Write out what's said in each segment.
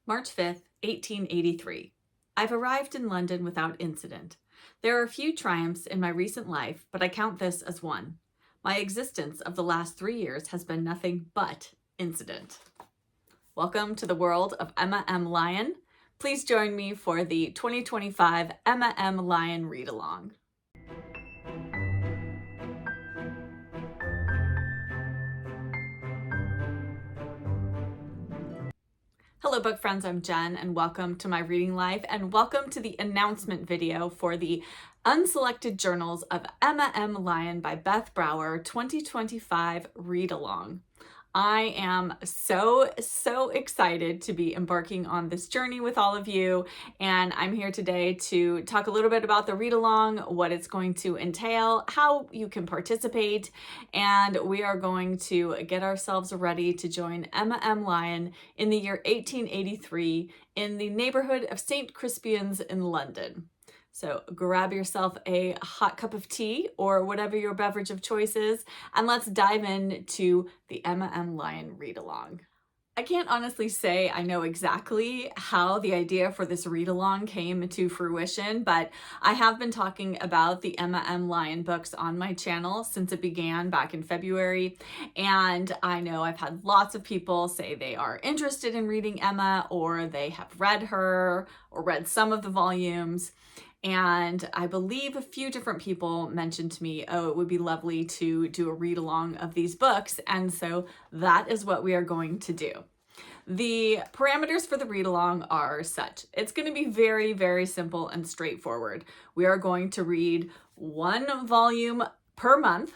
March 5th, 1883. I've arrived in London without incident. There are a few triumphs in my recent life, but I count this as one. My existence of the last 3 years has been nothing but incident. Welcome to the world of Emma M. Lyon. Please join me for the 2025 Emma M. Lyon Read-Along. Hello book friends, I'm Jen and welcome to my reading life and welcome to the announcement video for the Unselected Journals of Emma M. Lyon by Beth Brower 2025 Read-Along. I am so excited to be embarking on this journey with all of you, and I'm here today to talk a little bit about the read-along, what it's going to entail, how you can participate, and we are going to get ourselves ready to join Emma M. Lyon in the year 1883 in the neighborhood of St. Crispian's in London. So grab yourself a hot cup of tea or whatever your beverage of choice is, and let's dive into the Emma M. Lyon read-along. I can't honestly say I know exactly how the idea for this read-along came to fruition, but I have been talking about the Emma M. Lyon books on my channel since it began back in February, and I know I've had lots of people say they are interested in reading Emma, or they have read her, or read some of the volumes. And I believe a few different people mentioned to me, oh, it would be lovely to do a read along of these books. And so that is what we are going to do. The parameters for the read along are such. It's going to be very simple and straightforward. We are going to read one volume per month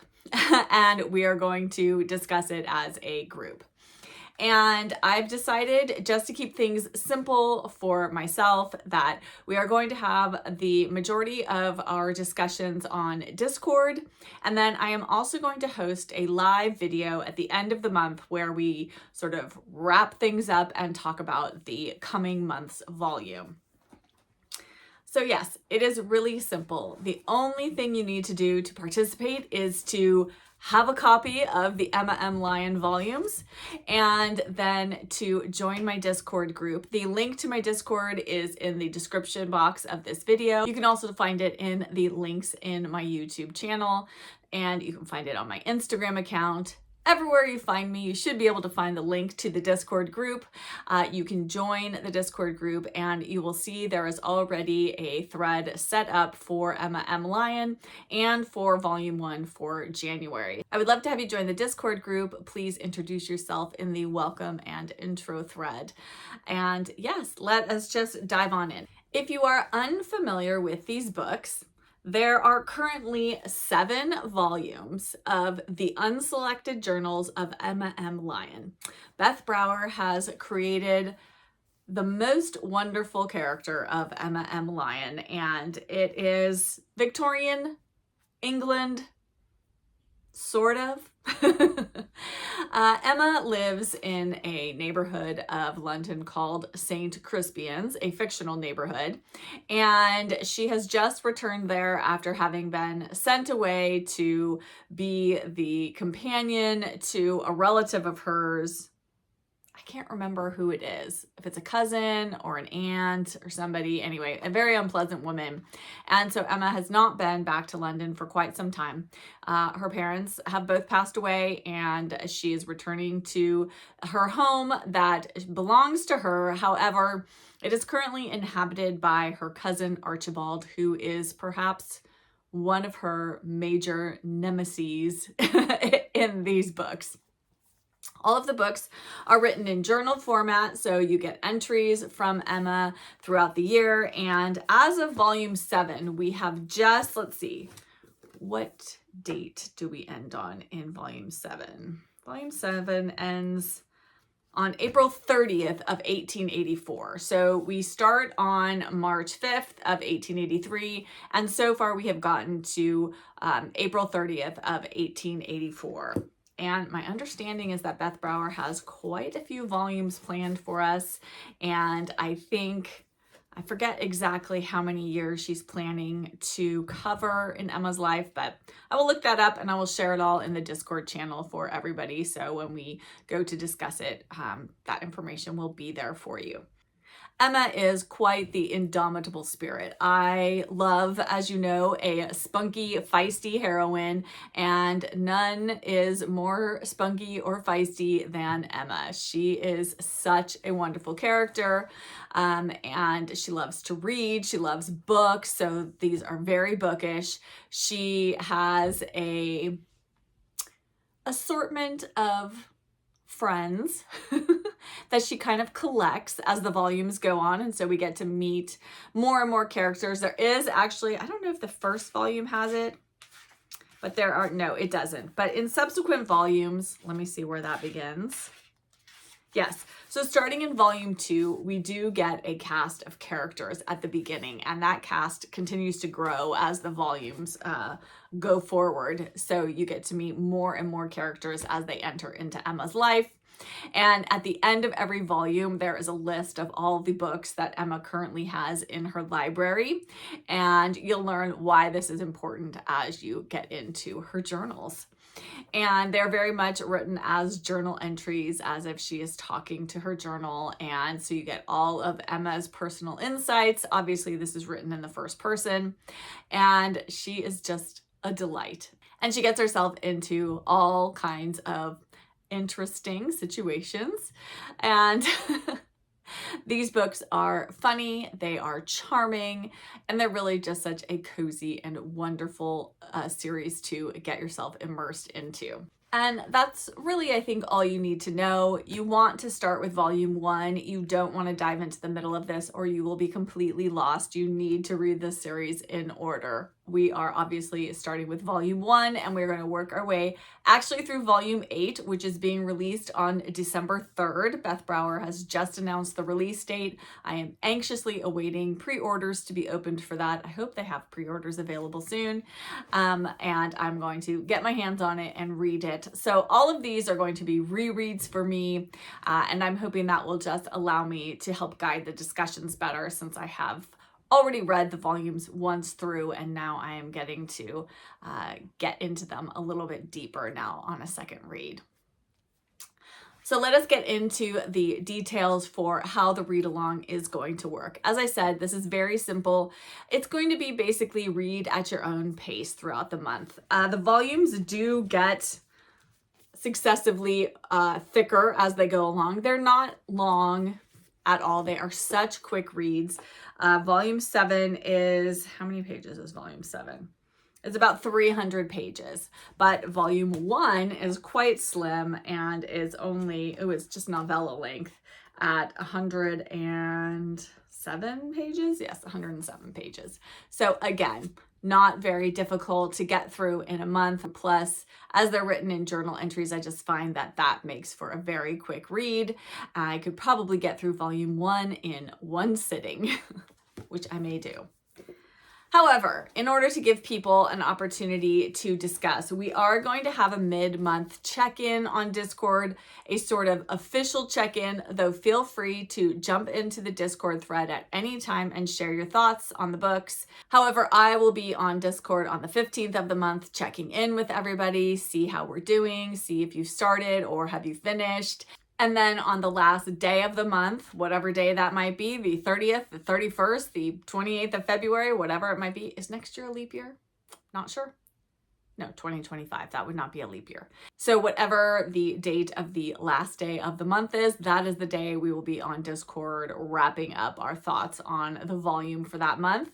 and we are going to discuss it as a group. And I've decided, just to keep things simple for myself, that we are going to have the majority of our discussions on Discord. And then I am also going to host a live video at the end of the month where we sort of wrap things up and talk about the coming month's volume. So yes, it is really simple. The only thing you need to do to participate is to have a copy of the Emma M. Lyon volumes and then to join my Discord group. The link to my Discord is in the description box of this video. You can also find it in the links in my YouTube channel, and you can find it on my Instagram account. Everywhere you find me, you should be able to find the link to the Discord group. You can join the Discord group and you will see there is already a thread set up for Emma M. Lyon and for Volume 1 for January. I would love to have you join the Discord group. Please introduce yourself in the welcome and intro thread. And yes, let us just dive on in. If you are unfamiliar with these books, there are currently 7 volumes of the Unselected Journals of Emma M. Lyon. Beth Brower has created the most wonderful character of Emma M. Lyon, and it is Victorian England, sort of. Emma lives in a neighborhood of London called St. Crispian's, a fictional neighborhood, and she has just returned there after having been sent away to be the companion to a relative of hers. I can't remember who it is, if it's a cousin or an aunt or somebody. Anyway, a very unpleasant woman. And so Emma has not been back to London for quite some time. Her parents have both passed away and she is returning to her home that belongs to her. However, it is currently inhabited by her cousin Archibald, who is perhaps one of her major nemeses in these books. All of the books are written in journal format, so you get entries from Emma throughout the year. And as of Volume 7, we have just, let's see, what date do we end on in Volume 7? Volume 7 ends on April 30th of 1884. So we start on March 5th of 1883, and so far we have gotten to April 30th of 1884. And my understanding is that Beth Brower has quite a few volumes planned for us. And I think, I forget exactly how many years she's planning to cover in Emma's life, but I will look that up and I will share it all in the Discord channel for everybody. So when we go to discuss it, that information will be there for you. Emma is quite the indomitable spirit. I love, as you know, a spunky, feisty heroine, and none is more spunky or feisty than Emma. She is such a wonderful character, and she loves to read. She loves books, so these are very bookish. She has a assortment of friends that she kind of collects as the volumes go on, and so we get to meet more and more characters. There is actually, I don't know if the first volume has it, but no, it doesn't. But in subsequent volumes, let me see where that begins. Yes, so starting in volume 2, we do get a cast of characters at the beginning, and that cast continues to grow as the volumes go forward. So you get to meet more and more characters as they enter into Emma's life. And at the end of every volume, there is a list of all the books that Emma currently has in her library, and you'll learn why this is important as you get into her journals. And they're very much written as journal entries, as if she is talking to her journal. And so you get all of Emma's personal insights. Obviously, this is written in the first person, and she is just a delight. And she gets herself into all kinds of interesting situations. And these books are funny, they are charming, and they're really just such a cozy and wonderful series to get yourself immersed into. And that's really, I think, all you need to know. You want to start with volume 1. You don't want to dive into the middle of this or you will be completely lost. You need to read this series in order. We are obviously starting with volume 1, and we're going to work our way actually through volume 8, which is being released on December 3rd. Beth Brower has just announced the release date. I am anxiously awaiting pre-orders to be opened for that. I hope they have pre-orders available soon. And I'm going to get my hands on it and read it. So all of these are going to be rereads for me, and I'm hoping that will just allow me to help guide the discussions better, since I have already read the volumes once through, and now I am getting to get into them a little bit deeper now on a second read. So let us get into the details for how the read along is going to work. As I said, this is very simple. It's going to be basically read at your own pace throughout the month. The volumes do get successively thicker as they go along. They're not long at all. They are such quick reads. Volume 7 is, how many pages is volume 7? It's about 300 pages, but volume 1 is quite slim and is only, it's just novella length at 107 pages. Yes, 107 pages. So again, not very difficult to get through in a month. Plus, as they're written in journal entries, I just find that that makes for a very quick read. I could probably get through volume 1 in one sitting, which I may do. However, in order to give people an opportunity to discuss, we are going to have a mid-month check-in on Discord, a sort of official check-in, though feel free to jump into the Discord thread at any time and share your thoughts on the books. However, I will be on Discord on the 15th of the month, checking in with everybody, see how we're doing, see if you've started or have you finished. And then on the last day of the month, whatever day that might be, the 30th, the 31st, the 28th of February, whatever it might be. Is next year a leap year? Not sure. No, 2025. That would not be a leap year. So whatever the date of the last day of the month is, that is the day we will be on Discord wrapping up our thoughts on the volume for that month.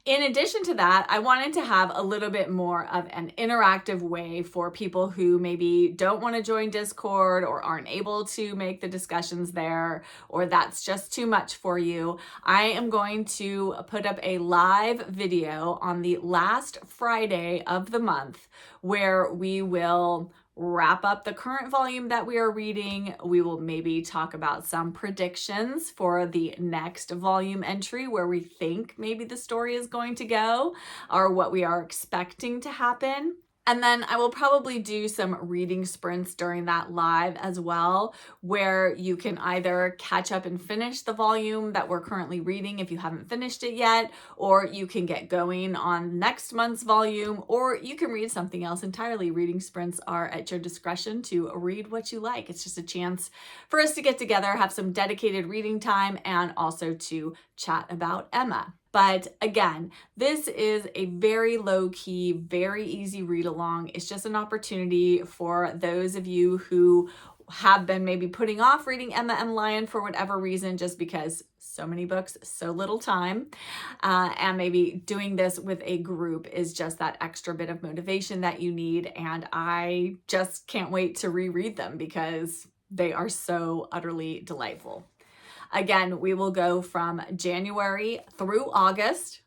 In addition to that, I wanted to have a little bit more of an interactive way for people who maybe don't want to join Discord or aren't able to make the discussions there, or that's just too much for you. I am going to put up a live video on the last Friday of the month where we will wrap up the current volume that we are reading. We will maybe talk about some predictions for the next volume entry, where we think maybe the story is going to go or what we are expecting to happen. And then I will probably do some reading sprints during that live as well, where you can either catch up and finish the volume that we're currently reading if you haven't finished it yet, or you can get going on next month's volume, or you can read something else entirely. Reading sprints are at your discretion to read what you like. It's just a chance for us to get together, have some dedicated reading time, and also to chat about Emma. But again, this is a very low-key, very easy read along. It's just an opportunity for those of you who have been maybe putting off reading Emma M. Lyon for whatever reason, just because so many books, so little time. And maybe doing this with a group is just that extra bit of motivation that you need. And I just can't wait to reread them because they are so utterly delightful. Again, we will go from January through August,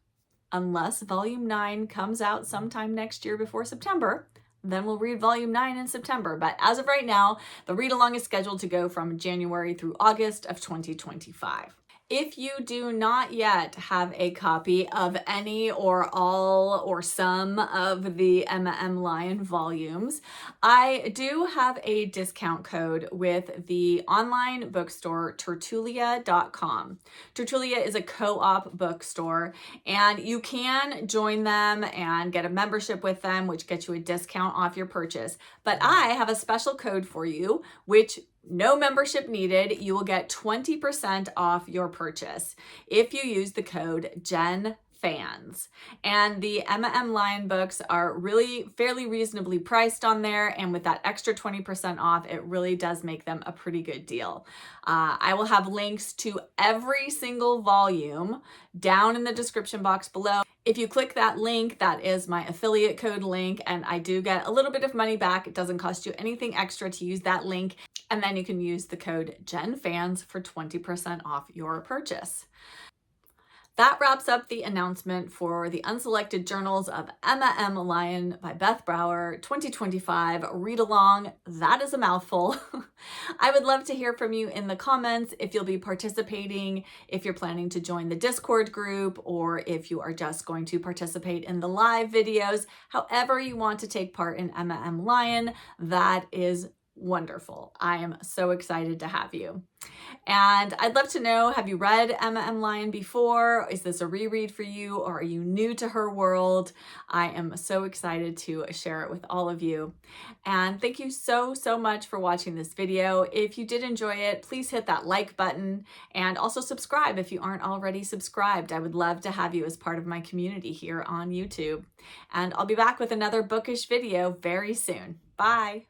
unless volume 9 comes out sometime next year before September. Then we'll read volume 9 in September. But as of right now, the read along is scheduled to go from January through August of 2025. If you do not yet have a copy of any or all or some of the Emma M. Lyon volumes, I do have a discount code with the online bookstore Tertulia.com. Tertulia is a co-op bookstore, and you can join them and get a membership with them, which gets you a discount off your purchase. But I have a special code for you, which no membership needed. You will get 20% off your purchase if you use the code GENFANS. And the Emma M. Lyon books are really fairly reasonably priced on there. And with that extra 20% off, it really does make them a pretty good deal. I will have links to every single volume down in the description box below. If you click that link, that is my affiliate code link, and I do get a little bit of money back. It doesn't cost you anything extra to use that link. And then you can use the code GENFANS for 20% off your purchase. That wraps up the announcement for the Unselected Journals of Emma M. Lyon by Beth Brower 2025 Read Along. That is a mouthful. I would love to hear from you in the comments if you'll be participating, if you're planning to join the Discord group, or if you are just going to participate in the live videos. However you want to take part in Emma M. Lyon, that is wonderful. I am so excited to have you. And I'd love to know, have you read Emma M. Lyon before? Is this a reread for you, or are you new to her world? I am so excited to share it with all of you. And thank you so much for watching this video. If you did enjoy it, please hit that like button and also subscribe if you aren't already subscribed. I would love to have you as part of my community here on YouTube. And I'll be back with another bookish video very soon. Bye.